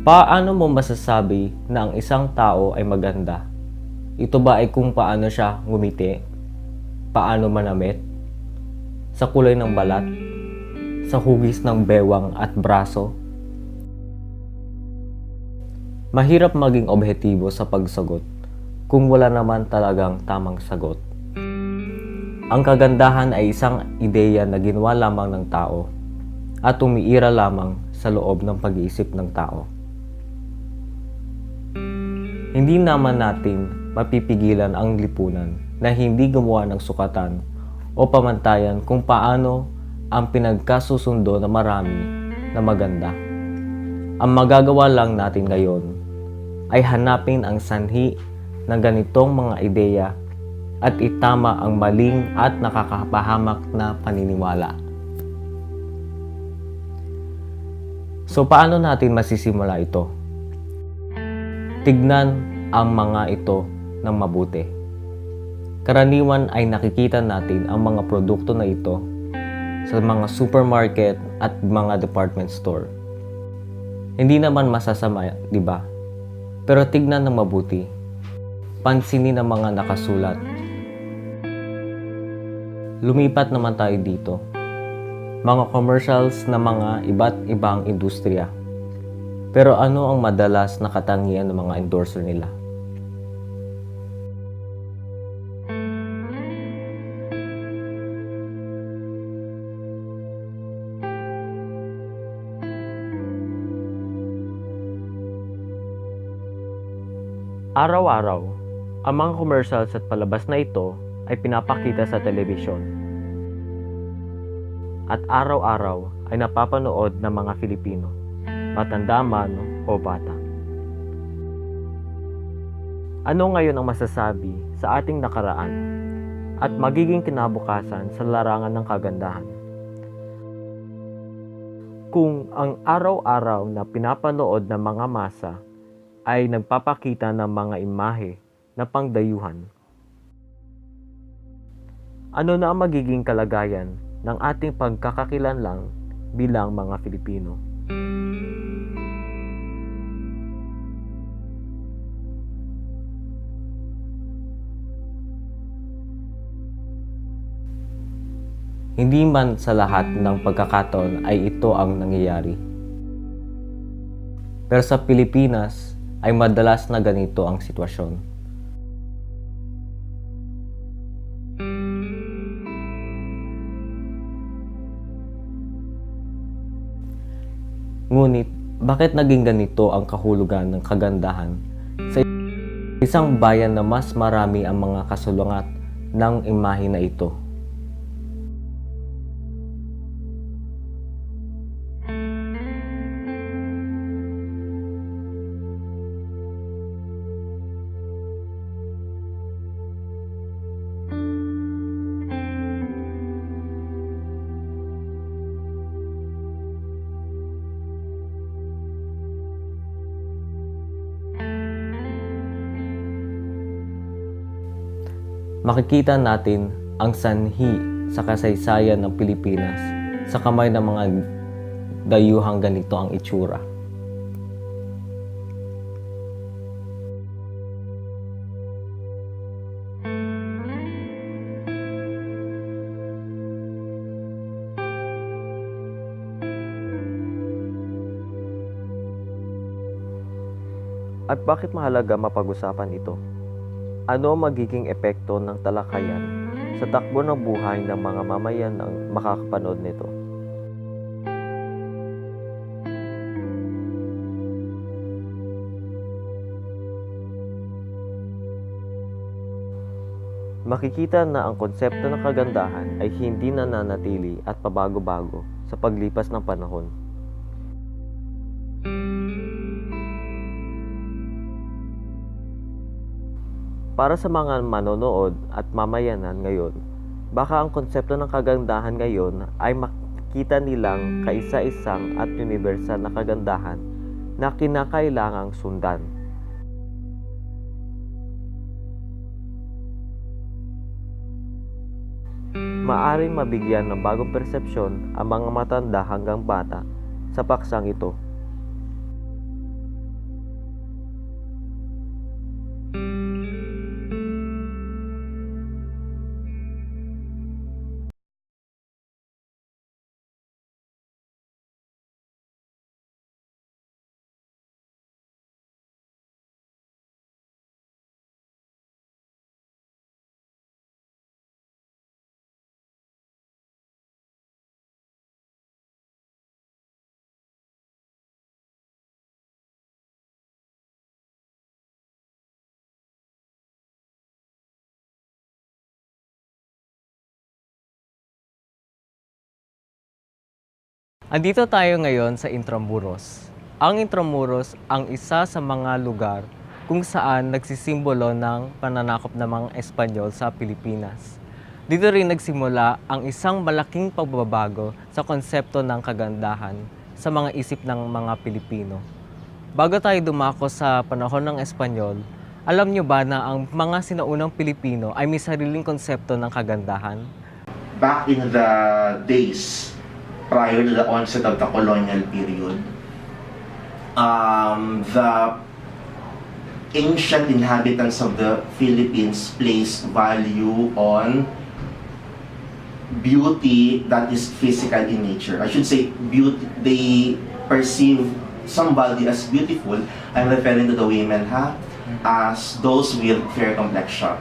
Paano mo masasabi na ang isang tao ay maganda? Ito ba ay kung paano siya ngumiti, paano manamit, sa kulay ng balat, sa hugis ng bewang at braso? Mahirap maging objektibo sa pagsagot kung wala naman talagang tamang sagot. Ang kagandahan ay isang ideya na ginawa lamang ng tao at umiira lamang sa loob ng pag-iisip ng tao. Hindi naman natin mapipigilan ang lipunan na hindi gumawa ng sukatan o pamantayan kung paano ang pinagkasusundo na marami na maganda. Ang magagawa lang natin ngayon ay hanapin ang sanhi ng ganitong mga ideya at itama ang maling at nakakapahamak na paniniwala. So paano natin masisimula ito? Tignan ang mga ito ng mabuti. Karaniwan ay nakikita natin ang mga produkto na ito sa mga supermarket at mga department store. Hindi naman masasama, di ba? Pero tignan ng mabuti. Pansinin ang mga nakasulat. Lumipat naman tayo dito. Mga commercials na mga iba't ibang industriya. Pero ano ang madalas na katangian ng mga endorser nila? Araw-araw, ang mga commercials at palabas na ito ay pinapakita sa telebisyon. At araw-araw ay napapanood ng mga Filipino, matanda man o bata. Ano ngayon ang masasabi sa ating nakaraan at magiging kinabukasan sa larangan ng kagandahan? Kung ang araw-araw na pinapanood ng mga masa ay nagpapakita ng mga imahe na pangdayuhan, ano na ang magiging kalagayan ng ating pagkakakilanlang bilang mga Filipino? Hindi man sa lahat ng pagkakataon ay ito ang nangyayari. Pero sa Pilipinas ay madalas na ganito ang sitwasyon. Ngunit, bakit naging ganito ang kahulugan ng kagandahan sa isang bayan na mas marami ang mga kasulungat ng imahe na ito? Makikita natin ang sanhi sa kasaysayan ng Pilipinas sa kamay ng mga dayuhang ganito ang itsura. At bakit mahalaga mapag-usapan ito? Ano ang magiging epekto ng talakayan sa takbo ng buhay ng mga mamayan ng makakapanood nito? Makikita na ang konsepto ng kagandahan ay hindi nananatili at pabago-bago sa paglipas ng panahon. Para sa mga manonood at mamayanan ngayon, baka ang konsepto ng kagandahan ngayon ay makikita nilang kaisa-isang at universal na kagandahan na kinakailangang sundan. Maaring mabigyan ng bagong persepsyon ang mga matanda hanggang bata sa paksang ito. Andito tayo ngayon sa Intramuros. Ang Intramuros ang isa sa mga lugar kung saan nagsisimbolo ng pananakop ng mga Espanyol sa Pilipinas. Dito rin nagsimula ang isang malaking pagbabago sa konsepto ng kagandahan sa mga isip ng mga Pilipino. Bago tayo dumako sa panahon ng Espanyol, alam nyo ba na ang mga sinaunang Pilipino ay may sariling konsepto ng kagandahan? Back in the days prior to the onset of the colonial period, the ancient inhabitants of the Philippines placed value on beauty that is physical in nature. I should say beauty, they perceive somebody as beautiful. I'm referring to the women as those with fair complexion.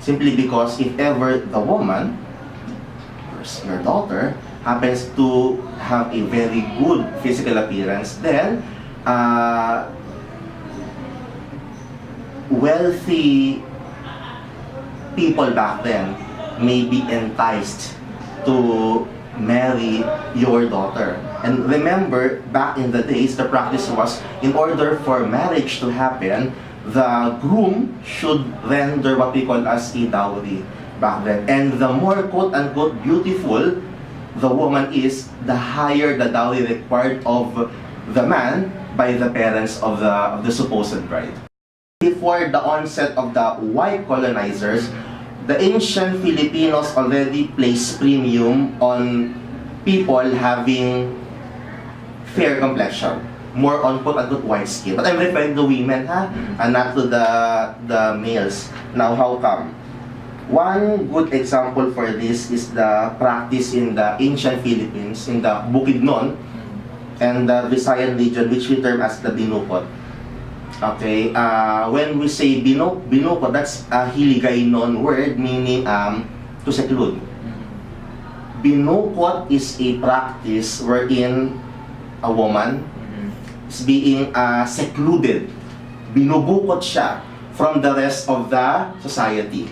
Simply because if ever the woman, your daughter, happens to have a very good physical appearance, then wealthy people back then may be enticed to marry your daughter. And remember, back in the days, the practice was, in order for marriage to happen, the groom should render what we call as a dowry back then. And the more quote-unquote beautiful the woman is, the higher the dowry required of the man by the parents of the supposed bride. Before the onset of the white colonizers, the ancient Filipinos already placed premium on people having fair complexion, more on quote-unquote white skin. But I'm referring to women, and not to the males. Now, how come? One good example for this is the practice in the ancient Philippines, in the Bukidnon and the Visayan region, which we term as the binukot. Okay, when we say binukot, that's a Hiligaynon word meaning to seclude. Binukot is a practice wherein a woman is being secluded. Binubukot siya from the rest of the society.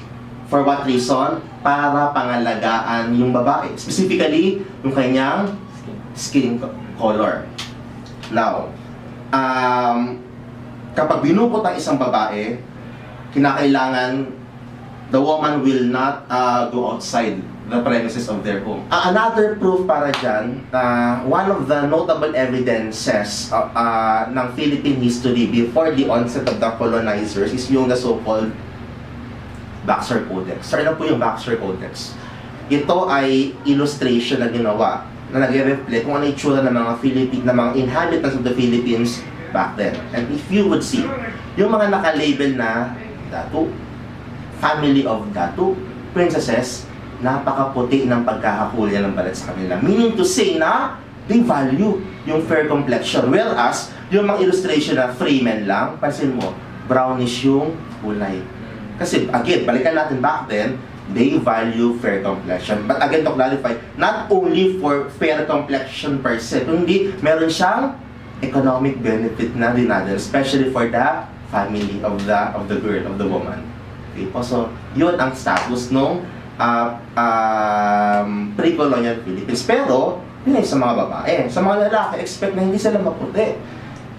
For what reason? Para pangalagaan yung babae. Specifically, yung kanyang skin color. Now, kapag binukot ang isang babae, kinakailangan the woman will not go outside the premises of their home. Another proof para dyan, one of the notable evidences ng Philippine history before the onset of the colonizers is yung the so-called Baxter Codex. So, ano po yung Baxter Codex? Ito ay illustration na ginawa na nag-reflect kung ano yung itsura ng mga inhabitants of the Philippines back then. And if you would see, yung mga naka-label na Datu, family of Datu, princesses, napakaputi ng pagkakakulya ng balat sa kanila. Meaning to say na they value yung fair complexion. Whereas, yung mga illustration na freemen lang, pansin mo, brownish yung kulay. Kasi again, balikan natin back then, they value fair complexion. But again, to clarify, not only for fair complexion per se, kundi meron siyang economic benefit na din natin, especially for the family of the girl, of the woman. Okay po, so yun ang status nung pre-colonial Philippines. Pero, yun ay sa mga babae. Sa mga lalaki, expect na hindi sila maputi.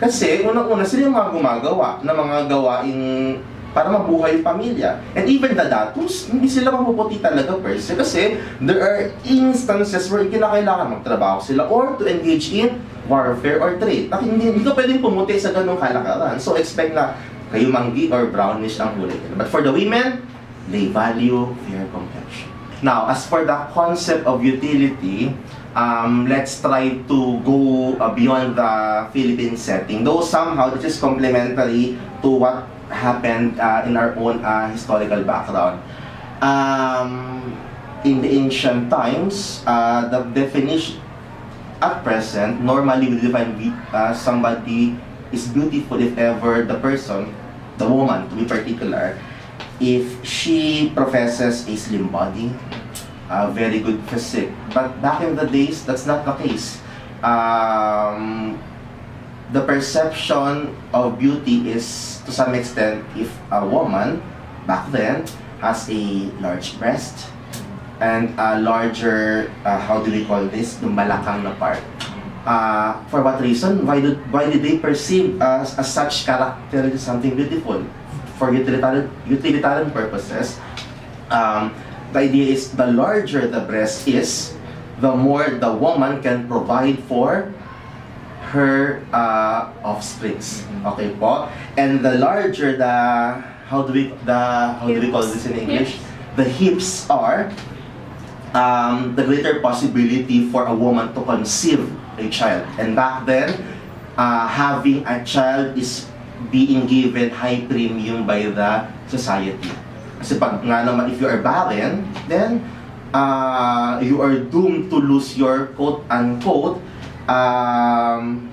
Kasi, unang-una, sila yung mga gumagawa ng mga gawaing para mabuhay yung pamilya. And even the datus, hindi sila mapuputi talaga per se. Kasi there are instances where kinakailangan magtrabaho sila or to engage in warfare or trade. Hindi ka pwedeng pumuti sa ganung kalakaran. So expect na kayo manggi or brownish ang kulay. But for the women, they value fair complexion. Now, as for the concept of utility, let's try to go beyond the Philippine setting. Though somehow this is complementary to what happened in our own historical background. In the ancient times, the definition at present, normally we define somebody is beautiful if ever the person, the woman to be particular, if she professes a slim body, a very good physique. But back in the days, that's not the case. The perception of beauty is, to some extent, if a woman back then has a large breast and a larger, how do we call this, yung balakang na part. For what reason? Why did they perceive as such character as something beautiful? For utilitarian purposes, the idea is the larger the breast is, the more the woman can provide for her offsprings. Okay po? And the larger the how do we call this in English? The hips are, the greater possibility for a woman to conceive a child. And back then, having a child is being given high premium by the society. Kasi pag nga naman, if you are barren, then you are doomed to lose your quote-unquote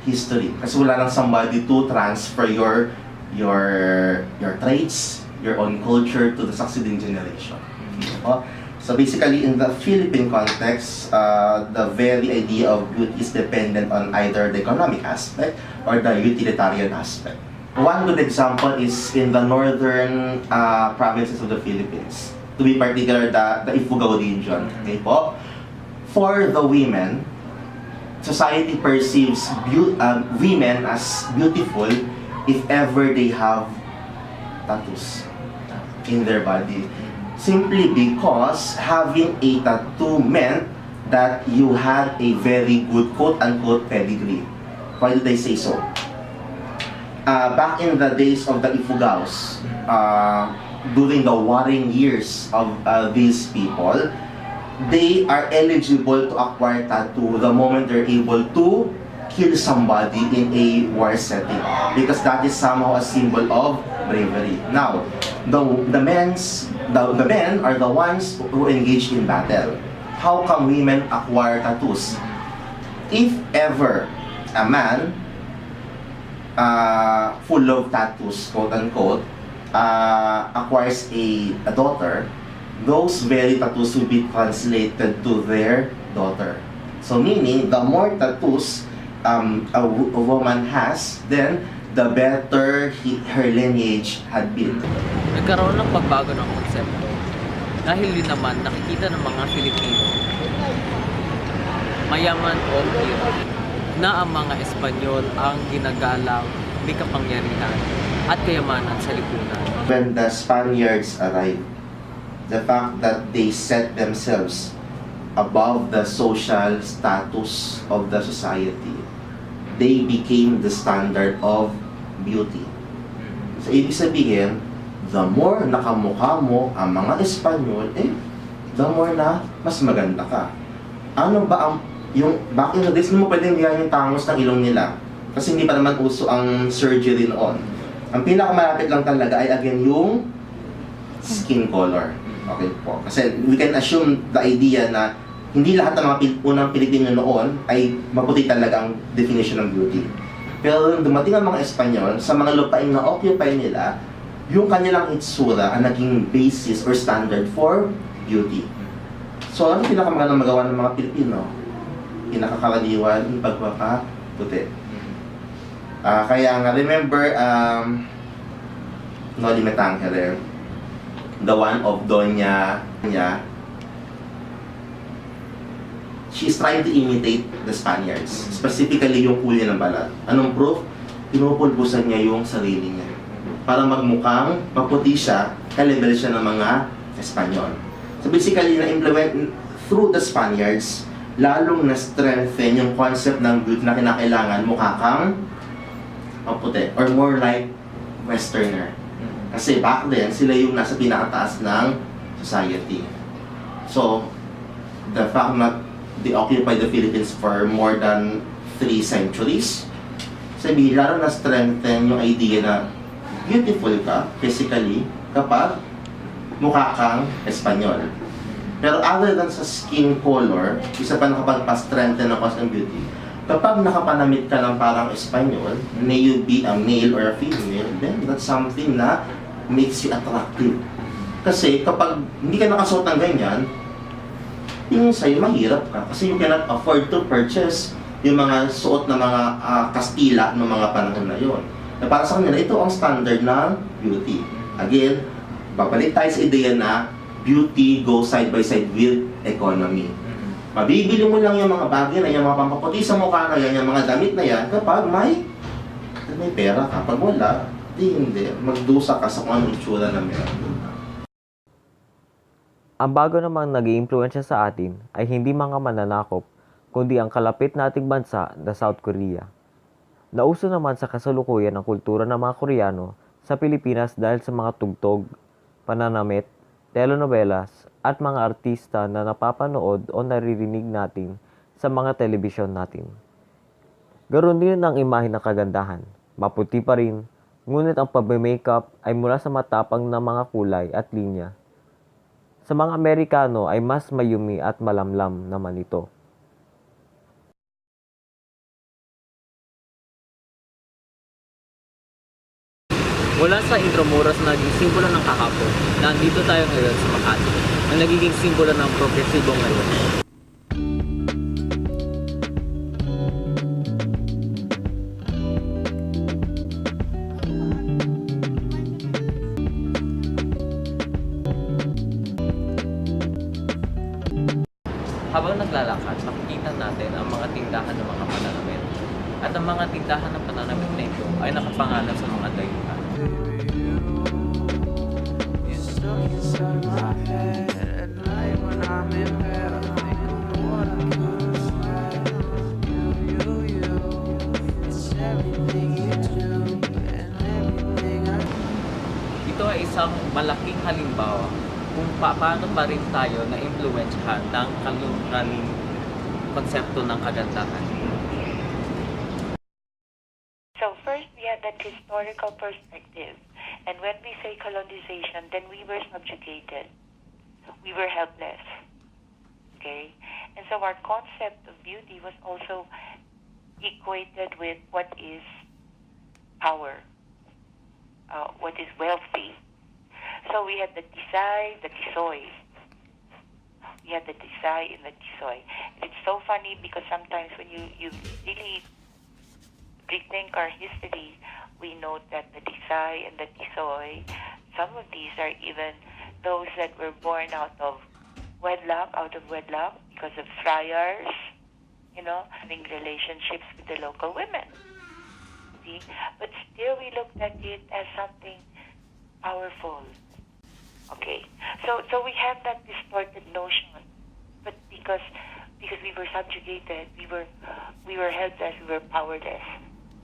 history. Kasi wala lang somebody to transfer your traits, your own culture to the succeeding generation. So basically, in the Philippine context, the very idea of beauty is dependent on either the economic aspect or the utilitarian aspect. One good example is in the northern provinces of the Philippines. To be particular, the Ifugao region. Okay po? For the women, society perceives women as beautiful if ever they have tattoos in their body. Simply because having a tattoo meant that you had a very good quote-unquote pedigree. Why did I say so? Back in the days of the Ifugaos, during the warring years of these people, they are eligible to acquire tattoo the moment they're able to kill somebody in a war setting, because that is somehow a symbol of bravery. Now, the men are the ones who engage in battle. How can women acquire tattoos? If ever a man full of tattoos, quote-unquote, acquires a daughter, those very tattoos will be translated to their daughter. So meaning, the more tattoos a woman has, then the better her lineage had been. Nagkaroon ng pagbago ng konsepto dahil din naman nakikita ng mga Filipino, mayaman o hirap, na ang mga Espanyol ang ginagalang may kapangyarihan at kayamanan sa lipunan. When the Spaniards arrived, the fact that they set themselves above the social status of the society, they became the standard of beauty. So, ibig sabihin, the more nakamukha mo ang mga Espanyol, the more na mas maganda ka. Ano ba ang back in the days, mo pwedeng liyan yung tangos ng ilong nila. Kasi hindi pa naman uso ang surgery noon. Ang pinakamalapit lang talaga ay again yung skin color. Okay po. Kasi we can assume the idea na hindi lahat ng mga unang Pilipino noon ay maputi talaga ang definition ng beauty. Pero nung dumating ang mga Espanyol, sa mga lupain na occupy nila, yung kanilang itsura ang naging basis or standard for beauty. So ano pinakamagandang magawa ng mga Pilipino? Pinakakaraniwan yung pagpapaputi. Kaya nga, remember, Noli Me Tangere, the one of Doña, she's trying to imitate the Spaniards, specifically yung kulay ng balat. Anong proof? Pinupulbusan niya yung sarili niya para magmukhang maputi siya, ka-level siya ng mga Espanyol. So basically, na-implement through the Spaniards, lalong na-strengthen yung concept ng beauty na kinakailangan mukha kang maputi or more like Westerner. Kasi back then, sila yung nasa pinakataas ng society. So, the fact that they occupied the Philippines for more than 3 centuries, sabi, lalo na-strengthen yung idea na beautiful ka, physically, kapag mukha kang Espanyol. Pero other than sa skin color, isa pa nakapagpa-strengthen ng cause ng beauty. Kapag nakapanamit ka ng parang Espanyol, may you be a male or a female, then that's something na makes you attractive. Kasi kapag hindi ka nakasuot ng ganyan, yung sa'yo mahirap ka. Kasi you cannot afford to purchase yung mga suot na mga Kastila ng mga panahon na yon. Na para sa kanila, ito ang standard ng beauty. Again, babalik tayo sa ideya na beauty goes side by side with economy. Mabibili mo lang yung mga bagay na yan, mga pampaputi sa mukha na yan, yung mga damit na yan, kapag may pera ka. Pag wala, hindi. Magdusa ka sa kung anong itsura na meron. Ang bago namang nag-iimpluwensya sa atin ay hindi mga mananakop, kundi ang kalapit nating bansa na South Korea. Nauso naman sa kasalukuyan ang kultura ng mga Koreano sa Pilipinas dahil sa mga tugtog, pananamit, telenovelas, at mga artista na napapanood o naririnig natin sa mga telebisyon natin. Garon din ang imahe ng kagandahan. Maputi pa rin, ngunit ang pag-makeup ay mula sa matapang na mga kulay at linya. Sa mga Amerikano ay mas mayumi at malamlam naman ito. Mula sa Intramuros na naging simbolo ng kahapon, nandito tayo ngayon sa Makati, na nagiging simbolo ng progresibo ngayon. Habang naglalakad, makikita natin ang mga tindahan ng mga pananamit. At ang mga tindahan ng pananamit na ito ay nakapangalan sa mga dayuhan. Ito ay isang malaking halimbawa kung paano pa rin tayo na-impluwensyahan ng kalungkaling konsepto ng kagandahan. So first, we had that historical perspective. And when we say colonization, then we were subjugated. We were helpless. Okay? And so our concept of beauty was also equated with what is power, what is wealthy. So we had the tisay, the tisoy. We had the tisay and the tisoy. And it's so funny because sometimes when you really rethink our history, we note that the tisay and the tisoy, some of these are even those that were born out of wedlock, because of friars, having relationships with the local women. See? But still we looked at it as something powerful. Okay. So we have that distorted notion. But because we were subjugated, we were helpless, we were powerless.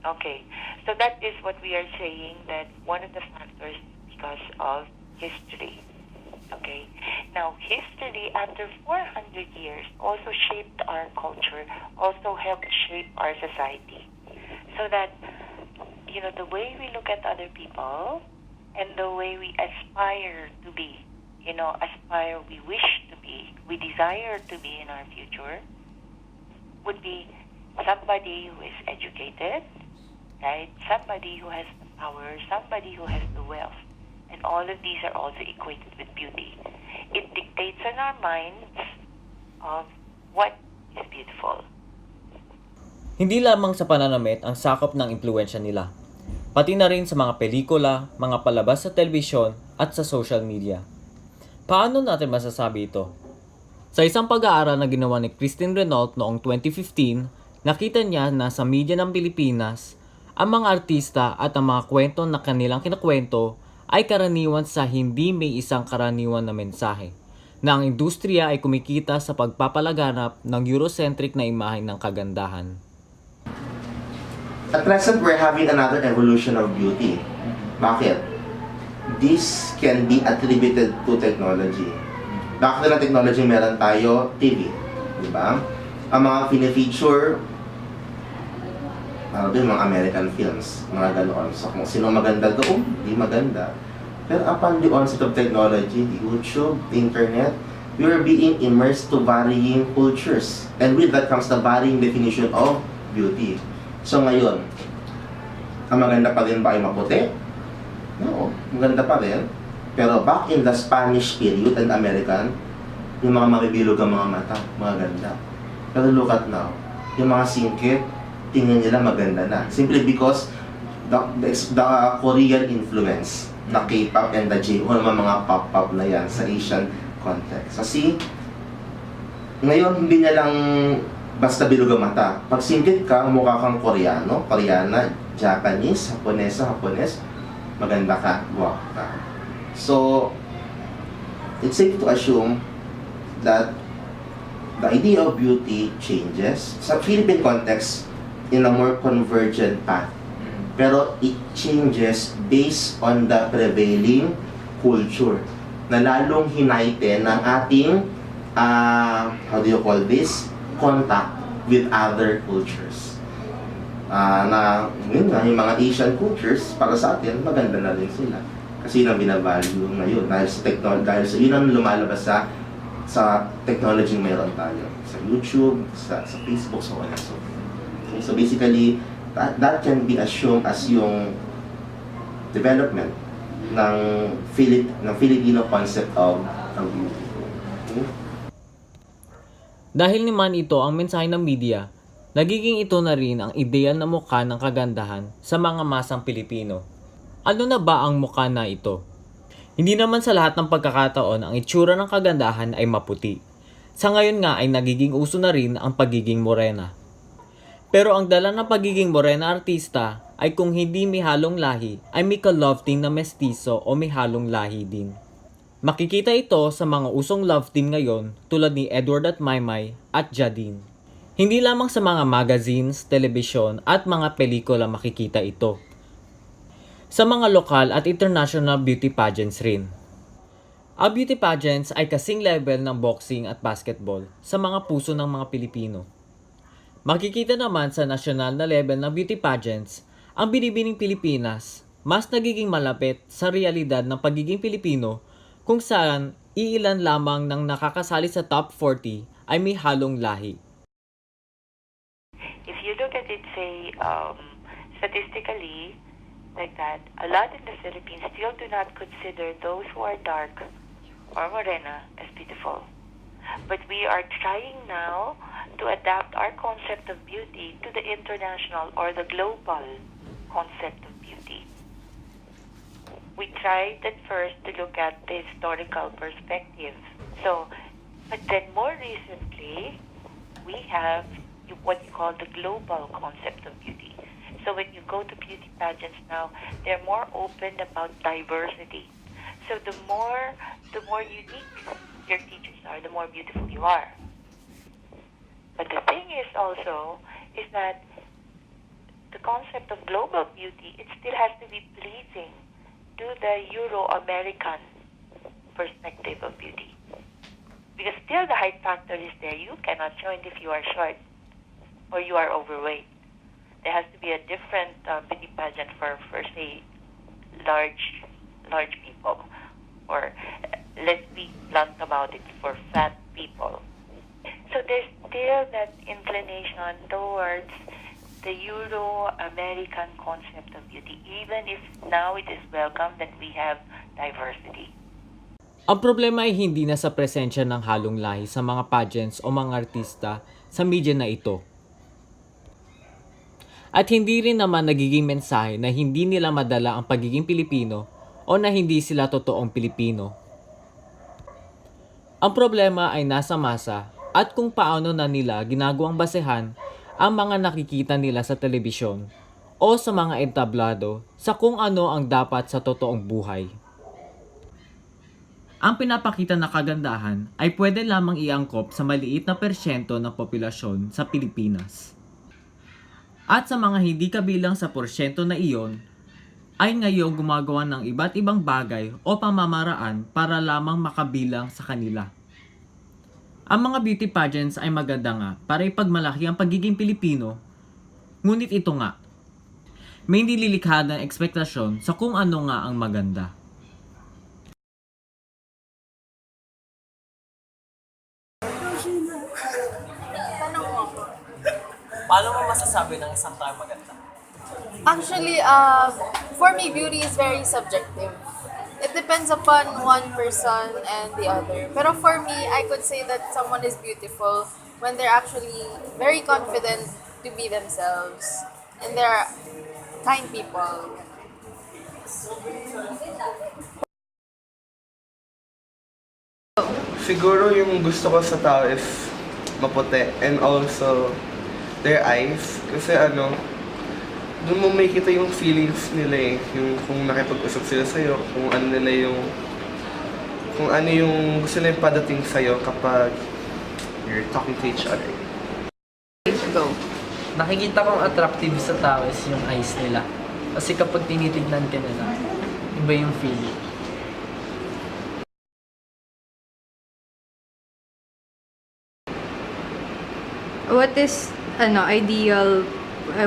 Okay. So that is what we are saying, that one of the factors is because of history. Okay. Now, history after 400 years also shaped our culture, also helped shape our society. So that, the way we look at other people and the way we aspire to be, we wish to be, we desire to be in our future, would be somebody who is educated, right? Somebody who has the power, somebody who has the wealth. And all of these are also equated with beauty. It dictates in our minds of what is beautiful. Hindi lamang sa pananamit ang sakop ng impluwensya nila, pati na rin sa mga pelikula, mga palabas sa telebisyon at sa social media. Paano natin masasabi ito? Sa isang pag-aaral na ginawa ni Christine Renault noong 2015, nakita niya na sa media ng Pilipinas, ang mga artista at ang mga kwento na kanilang kinakwento ay karaniwan sa hindi may isang karaniwan na mensahe, na ang industriya ay kumikita sa pagpapalaganap ng Eurocentric na imahe ng kagandahan. At present, we're having another evolution of beauty. Bakit? This can be attributed to technology. Bakit na technology meron tayo? TV. Diba? Ang mga fine-feature, mga American films, mga ganoon. So kung sino maganda doon, di maganda. Pero upon the onset of technology, YouTube, internet, we are being immersed to varying cultures. And with that comes the varying definition of beauty. So ngayon, ang maganda pa rin ba ay maputi? No, maganda pa rin. Pero back in the Spanish period and American, yung mga mabibilog ang mga mata, maganda. Pero look at now, yung mga singkit, tingin nila maganda na. Simply because the Korean influence, the K-pop and the J-pop, mga pop-pop na yan sa Asian context. So see, Ngayon, hindi niya lang basta bilog ang mata. Pag singkit ka, mukha kang Koreano, Koreana, Japanese, Hapones, maganda ka, guwapo ka. So, it's safe to assume that the idea of beauty changes. Sa Philippine context, in a more convergent path. Pero it changes based on the prevailing culture na lalong hinighten ng ating, how do you call this? Contact with other cultures. Na yun nga, yung mga Asian cultures, para sa atin, maganda na rin sila. Kasi yun ang binavalue ngayon. Dahil sa technology, dahil sa yun ang lumalabas sa technology mayroon tayo. Sa YouTube, sa Facebook, so on and so forth. Okay, so basically, that can be assumed as yung development ng Filipino concept of beauty. Okay? Dahil naman ito ang mensahe ng media, nagiging ito na rin ang ideal na mukha ng kagandahan sa mga masang Pilipino. Ano na ba ang mukha na ito? Hindi naman sa lahat ng pagkakataon ang itsura ng kagandahan ay maputi. Sa ngayon nga ay nagiging uso na rin ang pagiging morena. Pero ang dala ng pagiging morena artista ay kung hindi may halong lahi ay may ka-love team na mestizo o may halong lahi din. Makikita ito sa mga usong love team ngayon tulad ni Edward at Maymay at Jadine. Hindi lamang sa mga magazines, telebisyon at mga pelikula makikita ito. Sa mga lokal at international beauty pageants rin. Ang beauty pageants ay kasing level ng boxing at basketball sa mga puso ng mga Pilipino. Makikita naman sa national na level ng beauty pageants, ang binibining Pilipinas mas nagiging malapit sa realidad ng pagiging Pilipino kung saan iilan lamang ng nakakasali sa top 40 ay may halong lahi. If you look at it, say, statistically, like that, a lot in the Philippines still do not consider those who are dark or morena as beautiful. But we are trying now to adapt our concept of beauty to the international or the global concept of beauty. We tried at first to look at the historical perspective. So, but then more recently, we have what you call the global concept of beauty. So when you go to beauty pageants now, they're more open about diversity. So the more unique your features are, the more beautiful you are. But the thing is also is that the concept of global beauty, it still has to be pleasing to the Euro-American perspective of beauty. Because still the height factor is there. You cannot join if you are short or you are overweight. There has to be a different beauty pageant for say, large people. Or let's be blunt about it, for fat people. So there's still that inclination towards the Euro-American concept of beauty, even if now it is welcome that we have diversity. Ang problema ay hindi na sa presensya ng halong lahi sa mga pageants o mga artista sa media na ito. At hindi rin naman nagiging mensahe na hindi nila madala ang pagiging Pilipino o na hindi sila totoong Pilipino. Ang problema ay nasa masa at kung paano na nila ginagawang basehan ang mga nakikita nila sa telebisyon o sa mga entablado sa kung ano ang dapat sa totoong buhay. Ang pinapakita na kagandahan ay pwede lamang iangkop sa maliit na porsyento ng populasyon sa Pilipinas. At sa mga hindi kabilang sa porsyento na iyon, ay ngayon gumagawa ng iba't ibang bagay o pamamaraan para lamang makabilang sa kanila. Ang mga beauty pageants ay maganda nga para ipagmalaki ang pagiging Pilipino, ngunit ito nga, may nililikha ng ekspektasyon sa kung ano nga ang maganda. Paano mo masasabi ng isang tao maganda? Actually, for me, beauty is very subjective. It depends upon one person and the other. Pero for me, I could say that someone is beautiful when they're actually very confident to be themselves. And they're kind people. Siguro yung gusto ko sa tao is maputi. And also, their eyes. Kasi doon mo makikita yung feelings nila eh. Yung kung nakipag-usap sila sa'yo, kung ano yung gusto nila padating sa'yo kapag you're talking to each other. Go. Nakikita kong attractive sa tao is yung eyes nila. Kasi kapag tinitignan ka nila, iba yung feeling. What is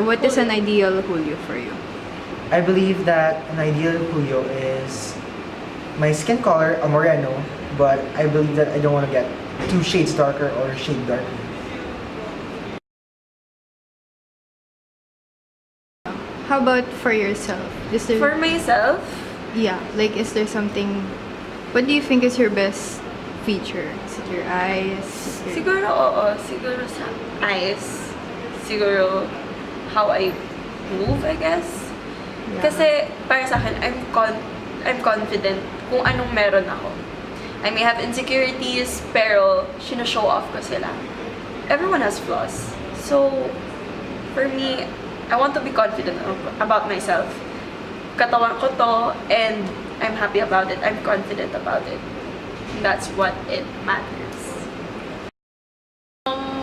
what is an ideal Julio for you? I believe that an ideal Julio is my skin color, a moreno, but I believe that I don't want to get 2 shades darker or a shade darker. How about for yourself? Is there, For myself, yeah, like is there something? What do you think is your best feature? Is it your eyes? Is it your- siguro oo. Siguro sa eyes. Siguro how I move, I guess. Yeah. Kasi para sa akin, I'm confident kung anong meron ako. I may have insecurities, pero show off ko sila. Everyone has flaws. So, for me, I want to be confident about myself. Katawan ko to, and I'm happy about it. I'm confident about it. That's what it matters.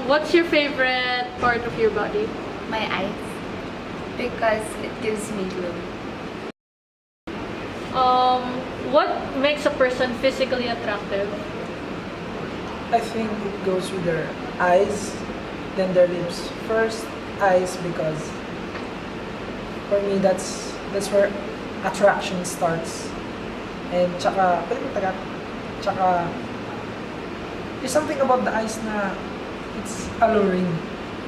What's your favorite part of your body? My eyes, because it gives me glow. What makes a person physically attractive? I think it goes with their eyes, then their lips. First, eyes, because for me that's where attraction starts. And tsaka there's something about the eyes na it's alluring,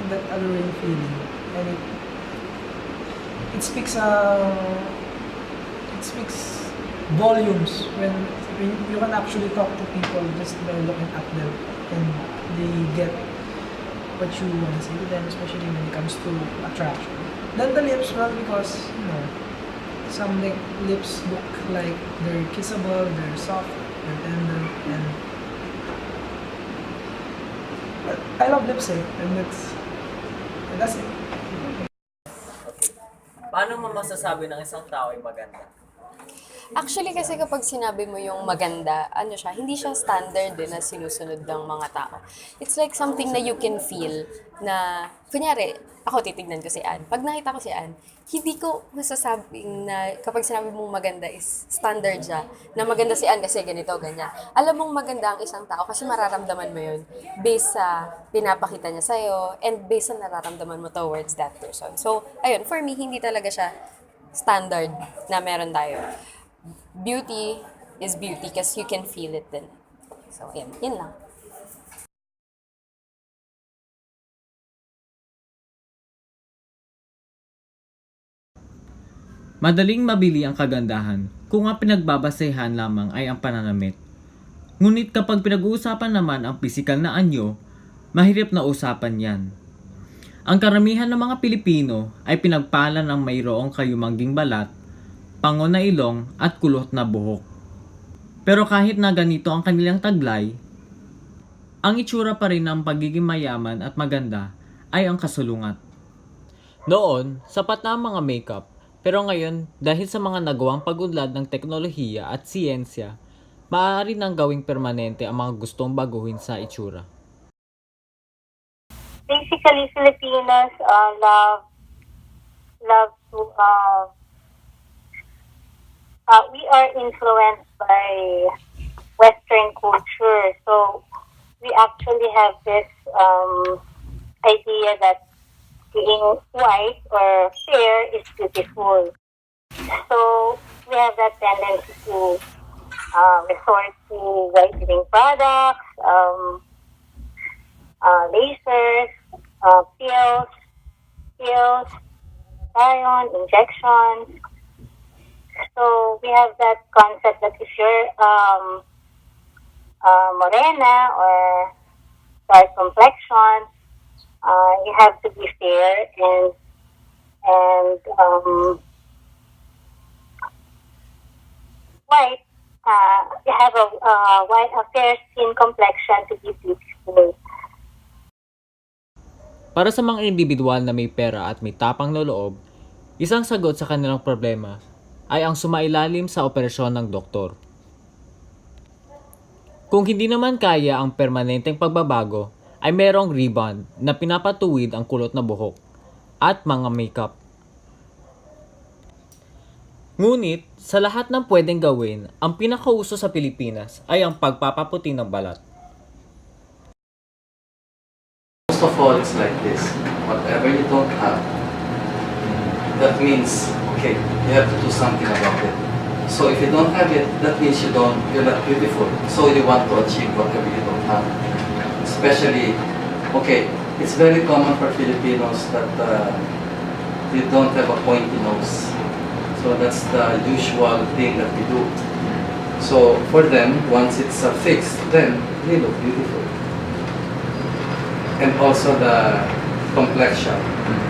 that alluring feeling, and it speaks volumes when you can actually talk to people just by looking at them, and they get what you want to say to them, especially when it comes to attraction. Then the lips, well, because some lips look like they're kissable, they're soft, they're tender, and I love lips and that's it. Paano mo masasabi ng isang tao ay maganda? Actually, kasi kapag sinabi mo yung maganda, hindi siya standard din na sinusunod ng mga tao. It's like something na you can feel na, kunyari, ako titignan ko si Ann. Pag nakita ko si Ann, hindi ko masasabing na kapag sinabi mong maganda is standard siya. Na maganda si Ann kasi ganito, ganyan. Alam mong maganda ang isang tao kasi mararamdaman mo yun based sa pinapakita niya sa'yo and based sa nararamdaman mo towards that person. So, ayun, for me, hindi talaga siya standard na meron tayo. Beauty is beauty because you can feel it din. So, yun lang. Madaling mabili ang kagandahan kung ang pinagbabasehan lamang ay ang pananamit. Ngunit kapag pinag-uusapan naman ang pisikal na anyo, mahirap na usapan yan. Ang karamihan ng mga Pilipino ay pinagpala ng mayroong kayumangging balat, pango na ilong at kulot na buhok. Pero kahit na ganito ang kanilang taglay, ang itsura pa rin ng pagiging mayaman at maganda ay ang kasulungat. Noon, sapat na ang mga makeup, pero ngayon, dahil sa mga nagawang pag-unlad ng teknolohiya at siyensya, maaari nang gawing permanente ang mga gustong baguhin sa itsura. Basically, Filipinos love to we are influenced by Western culture. So we actually have this idea that being white or fair is beautiful. So we have that tendency to resort to whitening products, lasers, pills, iron, injections. So we have that concept that if you're morena or dark complexion, you have to be fair and white. You have a fair skin complexion to be beautiful. Para sa mga individual na may pera at may tapang na loob, isang sagot sa kanilang problema ay ang sumailalim sa operasyon ng doktor. Kung hindi naman kaya ang permanenteng pagbabago, ay merong rebond na pinapatuwid ang kulot na buhok at mga makeup. Ngunit, sa lahat ng pwedeng gawin, ang pinakauso sa Pilipinas ay ang pagpapaputi ng balat. Most of all, it's like this. Whatever you don't have, that means, okay, you have to do something about it. So if you don't have it, that means you're not beautiful. So you want to achieve whatever you don't have. Especially, okay, it's very common for Filipinos that they don't have a pointy nose. So that's the usual thing that we do. So for them, once it's fixed, then they look beautiful. And also the complexion.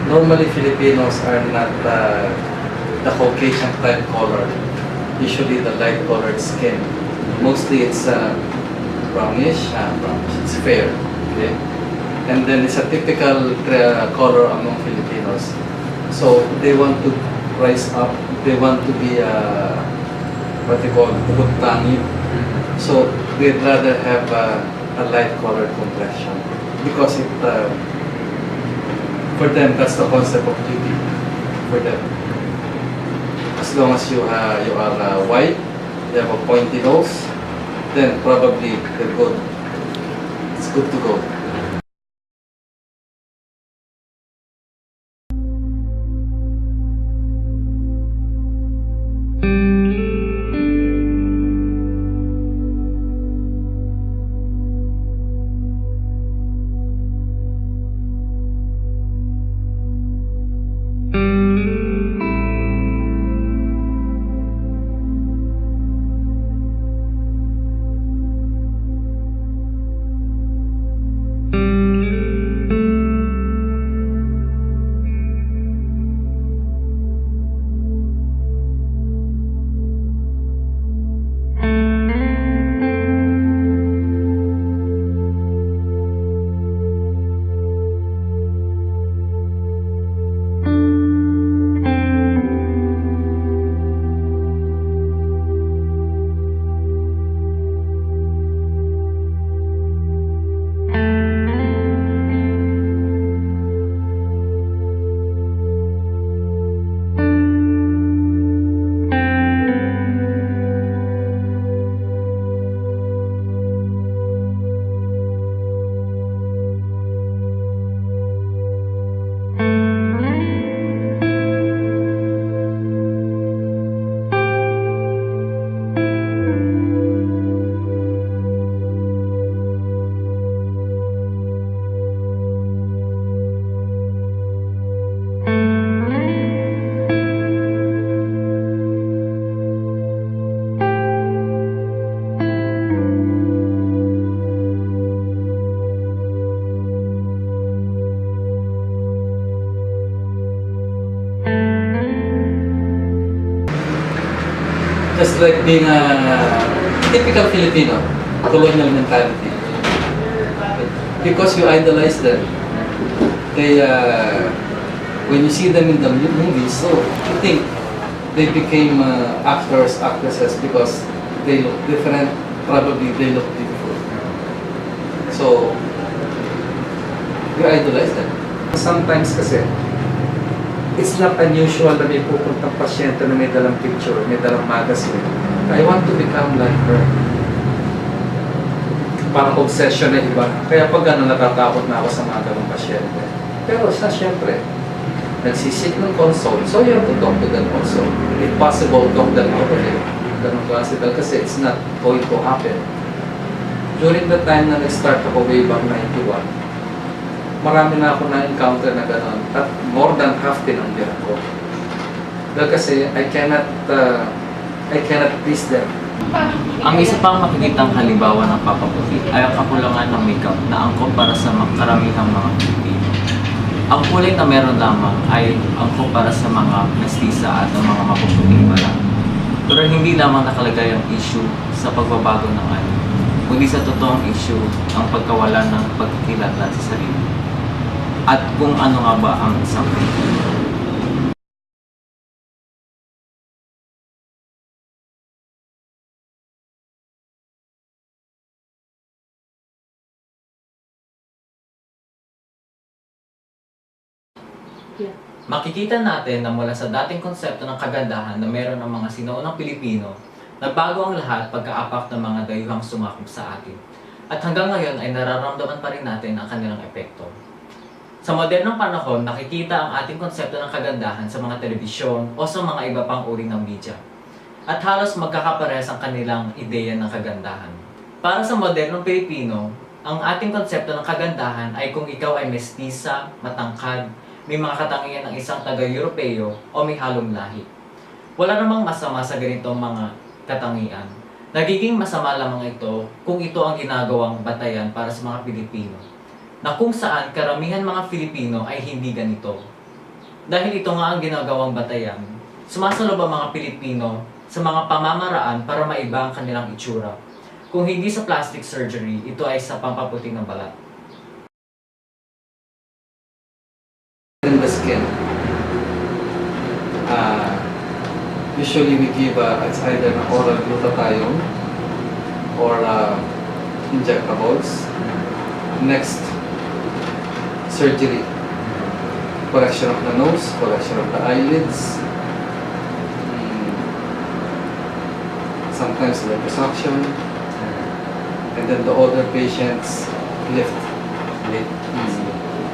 Normally Filipinos are not the Caucasian type color. Usually the light colored skin. Mostly it's brownish, it's fair. Okay? And then it's a typical color among Filipinos. So they want to rise up. They want to be what they call bukod-tangi. So they'd rather have a light colored complexion because it for them that's the concept of beauty for them. As long as you are white, you have a pointy nose, then probably they're good. It's good to go. Just like being a typical Filipino, colonial mentality. Because you idolize them, they when you see them in the movies, so you think they became actors, actresses because they look different. Probably they look beautiful. So you idolize them. Sometimes kasi, it's not unusual na may pupuntang pasyente na may dalang picture, may dalang magazine. I want to become like her. Parang obsession na iba. Kaya pag gano'n natatakot na ako sa mga dalang pasyente. Pero sa syempre, nagsisik ng consult. So you have to talk to them also. If possible, talk them out of it. Ganun classical kasi it's not going to happen. During the time na nag-start ako way back 91, marami na ako na-encounter na gano'n at more than half tinanggihan ko. Dahil kasi I cannot please them. Ang isa pang makikitang halimbawa ng papaputi ay ang kakulangan ng makeup na angkop para sa karamihang mga Pilipino. Ang kulay na meron lamang ay angkop para sa mga mestiza at ang mga mapuputing balat. Pero hindi lamang nakalagay ang issue sa pagbabago ng ano, kundi sa totoong issue ang pagkawalan ng pagkikilala sa sarili. At kung ano nga ba ang isang Pilipino. Makikita natin na mula sa dating konsepto ng kagandahan na meron ng mga sinuunang Pilipino, nagbago ang lahat pagkaapak ng mga dayuhang sumakop sa atin. At hanggang ngayon ay nararamdaman pa rin natin ang kanilang epekto. Sa modernong panahon, nakikita ang ating konsepto ng kagandahan sa mga telebisyon o sa mga iba pang uri ng media. At halos magkakaparehas ang kanilang ideya ng kagandahan. Para sa modernong Pilipino, ang ating konsepto ng kagandahan ay kung ikaw ay mestiza, matangkad, may mga katangian ng isang taga-Europeo o may halong lahi. Wala namang masama sa ganitong mga katangian. Nagiging masama lamang ito kung ito ang ginagawang batayan para sa mga Pilipino, na kung saan karamihan mga Filipino ay hindi ganito. Dahil ito nga ang ginagawang batayan, sumasalo ba mga Pilipino sa mga pamamaraan para maiba ang kanilang itsura? Kung hindi sa plastic surgery, ito ay sa pampaputi ng balat. In the skin, usually we give it's either an oral glutathione or injectables. Next, surgery, correction of the nose, correction of the eyelids, sometimes liposuction, and then the older patients lift.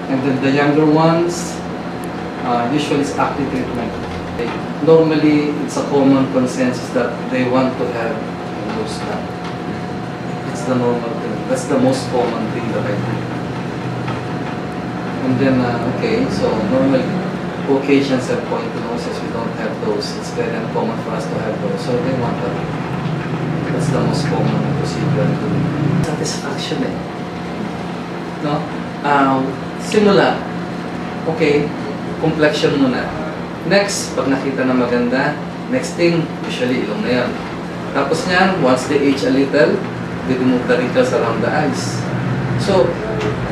And then the younger ones, usually it's active treatment. Normally, it's a common consensus that they want to have a nose done. It's the normal thing. That's the most common thing that I do. And then, okay, so normally Caucasians have pointed noses. We don't have those. It's very uncommon for us to have those. So they want that. That's the most common procedure to do. Satisfaction eh. No? Simula. Okay, complexion muna. Next, pag nakita na maganda, next thing, usually ilong na yan. Tapos niyan, once they age a little, they remove the wrinkles around the eyes. So,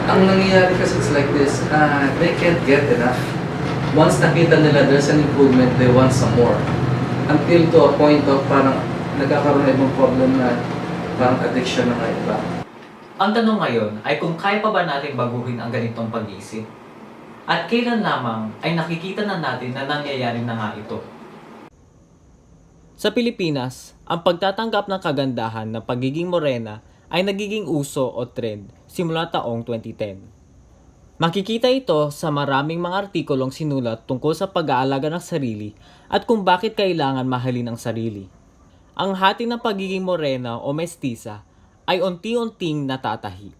ang nangyayari kasi it's like this, they can't get enough. Once nakita nila there's an improvement, they want some more. Until to a point of parang nagkakaroon na ibang problem na parang addiction na nga iba. Ang tanong ngayon ay kung kaya pa ba natin baguhin ang ganitong pag-iisip? At kailan lamang ay nakikita na natin na nangyayari na nga ito? Sa Pilipinas, ang pagtatanggap ng kagandahan ng pagiging morena ay nagiging uso o trend simula taong 2010. Makikita ito sa maraming mga artikulong sinulat tungkol sa pag-aalaga ng sarili at kung bakit kailangan mahalin ang sarili. Ang hati ng pagiging morena o mestiza ay unti-unting natatahi.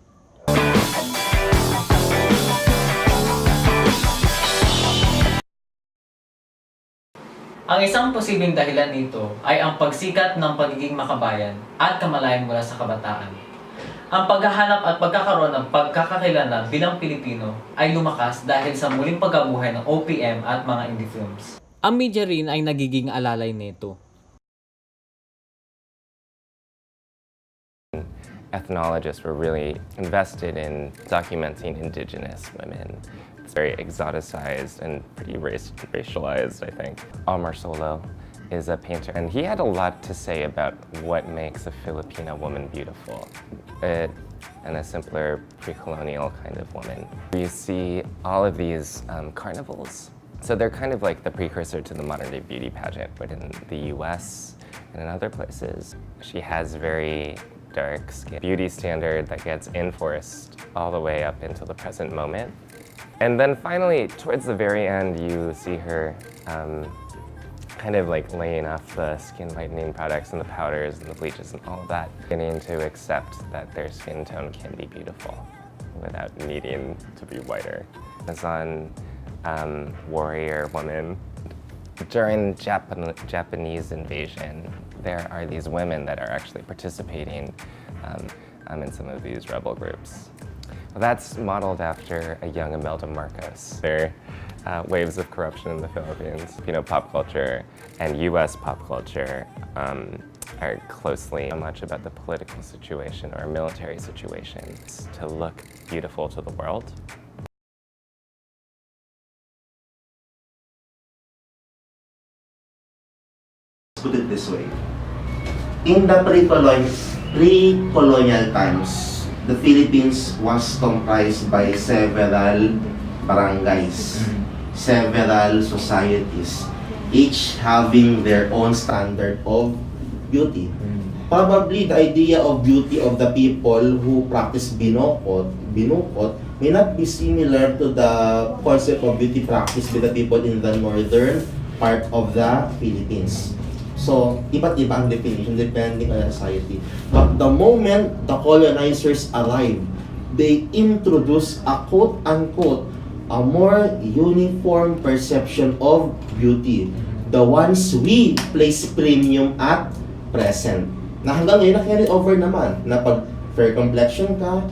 Ang isang posibleng dahilan nito ay ang pagsikat ng pagiging makabayan at kamalayan mula sa kabataan. Ang paghahanap at pagkakaroon ng pagkakakilala bilang Pilipino ay lumakas dahil sa muling pagkabuhay ng OPM at mga indie films. Ang media rin ay nagiging alalay nito. Ethnologists were really invested in documenting indigenous women. It's very exoticized and pretty racialized, I think. Omar Solo is a painter, and he had a lot to say about what makes a Filipina woman beautiful. And a simpler pre-colonial kind of woman. You see all of these carnivals. So they're kind of like the precursor to the modern-day beauty pageant, but in the US and in other places. She has very dark skin, beauty standard that gets enforced all the way up until the present moment. And then finally, towards the very end, you see her kind of like laying off the skin whitening products and the powders and the bleaches and all of that, beginning to accept that their skin tone can be beautiful without needing to be whiter. Amazon warrior woman. During Japanese invasion, there are these women that are actually participating in some of these rebel groups. Well, that's modeled after a young Imelda Marcos. There are waves of corruption in the Philippines. Pop culture and US pop culture are closely much about the political situation or military situation to look beautiful to the world. put it this way. In the pre-colonial times, the Philippines was comprised by several barangays, several societies, each having their own standard of beauty. Probably the idea of beauty of the people who practice binukot may not be similar to the concept of beauty practiced by the people in the northern part of the Philippines. So, iba't iba ang definition depending on the society. But the moment the colonizers arrived, they introduced a quote-unquote a more uniform perception of beauty. The ones we place premium at present. Na hanggang ngayon na-carry over naman na pag fair complexion ka,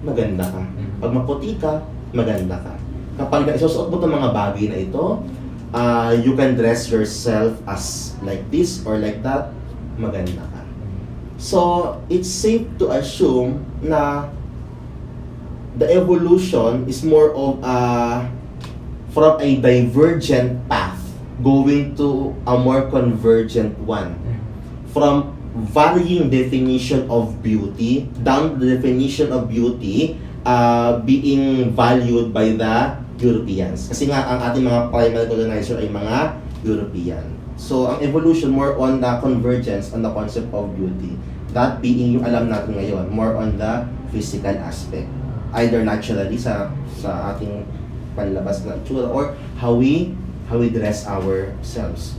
maganda ka. Pag maputi ka, maganda ka. Kapag isusuot mo itong mga bagay na ito, you can dress yourself as like this or like that, maganda ka. So, it's safe to assume na the evolution is more of from a divergent path going to a more convergent one. From varying definition of beauty down to the definition of beauty being valued by the Europeans. Kasi nga ang ating mga primary colonizer ay mga European. So ang evolution more on the convergence on the concept of beauty. That being yung alam natin ngayon, more on the physical aspect. Either naturally sa ating panlabas na itsura or how we dress ourselves.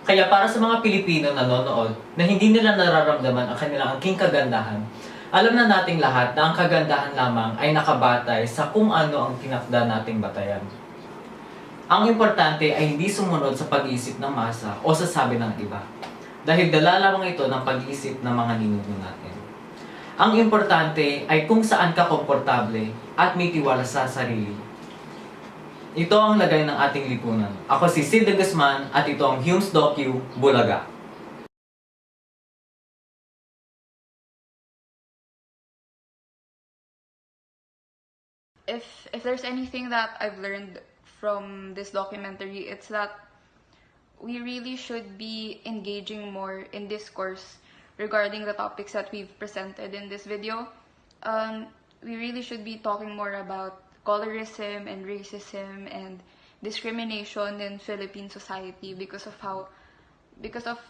Kaya para sa mga Pilipino na nanonood na hindi nila nararamdaman ang kanilang angking kagandahan, alam na nating lahat na ang kagandahan lamang ay nakabatay sa kung ano ang tinakda nating batayan. Ang importante ay hindi sumunod sa pag-iisip ng masa o sa sabi ng iba, dahil dala lamang ito ng pag-iisip ng mga ninuno natin. Ang importante ay kung saan ka komportable at may tiwala sa sarili. Ito ang lagay ng ating lipunan. Ako si Sid de Guzman at ito ang HUMSSDokyu, Bulaga. If there's anything that I've learned from this documentary, it's that we really should be engaging more in discourse regarding the topics that we've presented in this video. We really should be talking more about colorism and racism and discrimination in Philippine society because of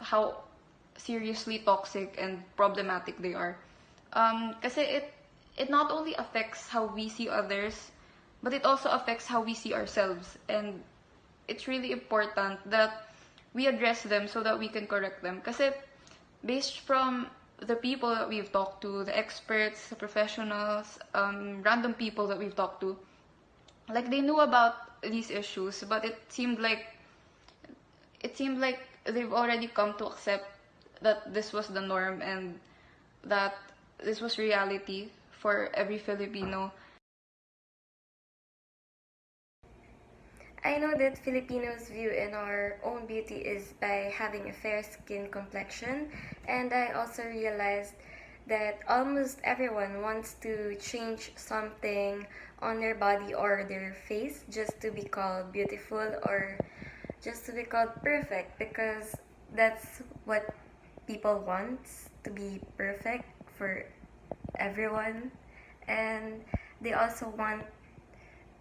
how seriously toxic and problematic they are. Kasi it not only affects how we see others, but it also affects how we see ourselves, and it's really important that we address them so that we can correct them. Kasi based from the people that we've talked to, the experts, the professionals, random people that we've talked to, like they knew about these issues, but it seemed like they've already come to accept that this was the norm and that this was reality for every Filipino. I know that Filipinos' view in our own beauty is by having a fair skin complexion, and I also realized that almost everyone wants to change something on their body or their face just to be called beautiful or just to be called perfect, because that's what people want, to be perfect for everyone. And they also want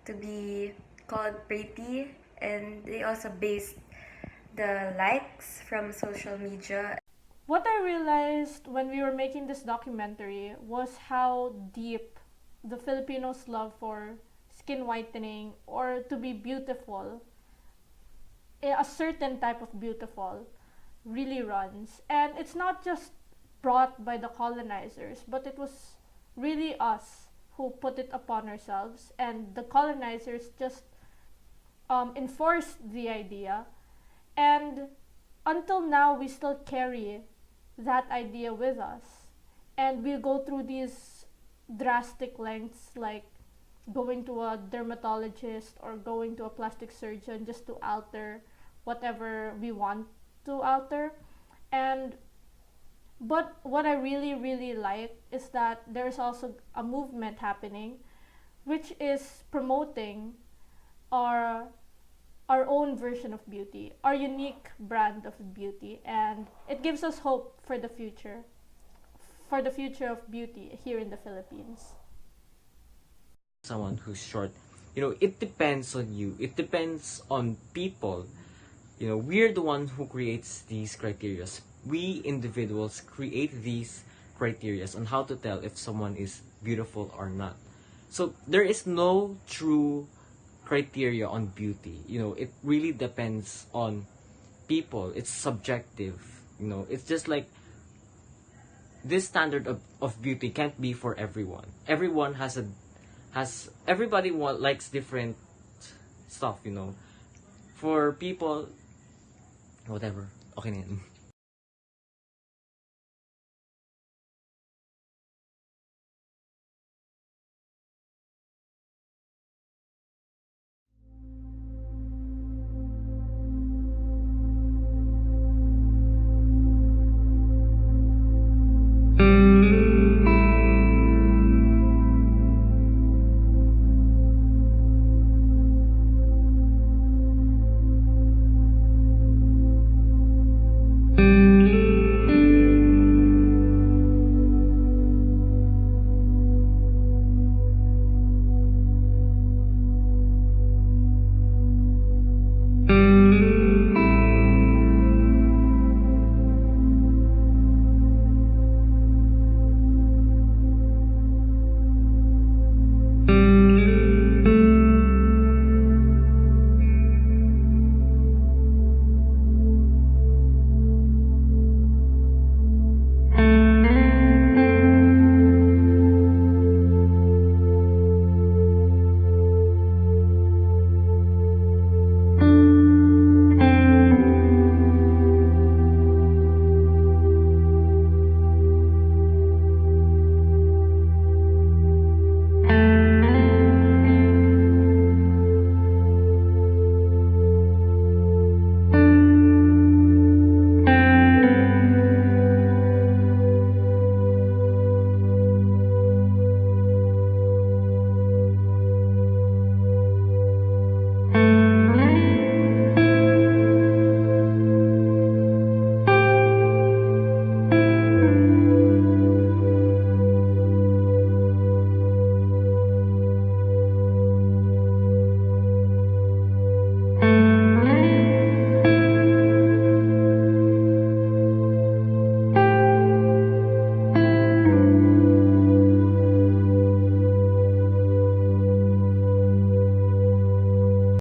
to be called pretty, and they also base the likes from social media. What I realized when we were making this documentary was how deep the Filipinos' love for skin whitening or to be beautiful, a certain type of beautiful, really runs. And it's not just brought by the colonizers, but it was really us who put it upon ourselves, and the colonizers just enforced the idea, and until now we still carry that idea with us, and we go through these drastic lengths like going to a dermatologist or going to a plastic surgeon just to alter whatever we want to alter. But what I really like is that there's also a movement happening which is promoting our our own version of beauty, our unique brand of beauty, and it gives us hope for the future of beauty here in the Philippines. Someone who's short, it depends on you. It depends on people. We're the one who creates these criteria. We individuals create these criteria on how to tell if someone is beautiful or not. So there is no true criteria on beauty. It really depends on people. It's subjective. It's just like this standard of beauty can't be for everyone. Everyone everybody likes different stuff. For people, whatever. Okay na yan.